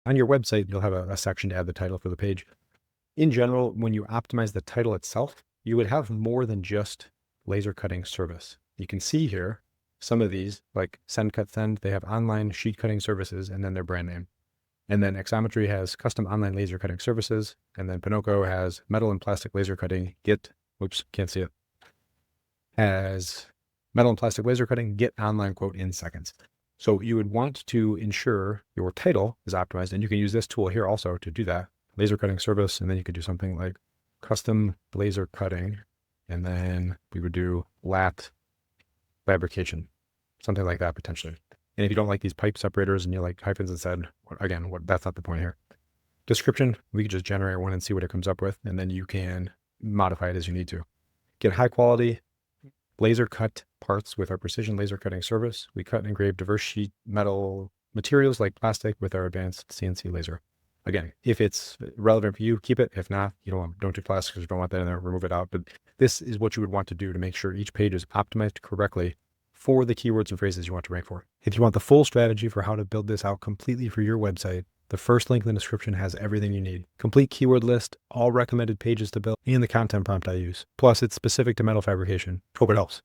On your website, you'll have a section to add the title for the page. In general, when you optimize the title itself, you would have more than just laser cutting service. You can see here some of these, like SendCutSend, they have online sheet cutting services and then their brand name. And then Xometry has custom online laser cutting services. And then Ponoko has metal and plastic laser cutting, can't see it, has metal and plastic laser cutting, get online quote in seconds. So you would want to ensure your title is optimized, and you can use this tool here also to do that. Laser cutting service, and then you could do something like custom laser cutting, and then we would do lat fabrication, something like that potentially. And if you don't like these pipe separators and you like hyphens instead, again, that's not the point here. Description, we could just generate one and see what it comes up with, and then you can modify it as you need to. Get high quality laser cut parts with our precision laser cutting service. We cut and engrave diverse sheet metal materials like plastic with our advanced CNC laser. Again, if it's relevant for you, keep it. If not, don't do plastic because you don't want that in there, remove it out. But this is what you would want to do to make sure each page is optimized correctly for the keywords and phrases you want to rank for. If you want the full strategy for how to build this out completely for your website, the first link in the description has everything you need. Complete keyword list, all recommended pages to build, and the content prompt I use. Plus, it's specific to metal fabrication. Hope it helps.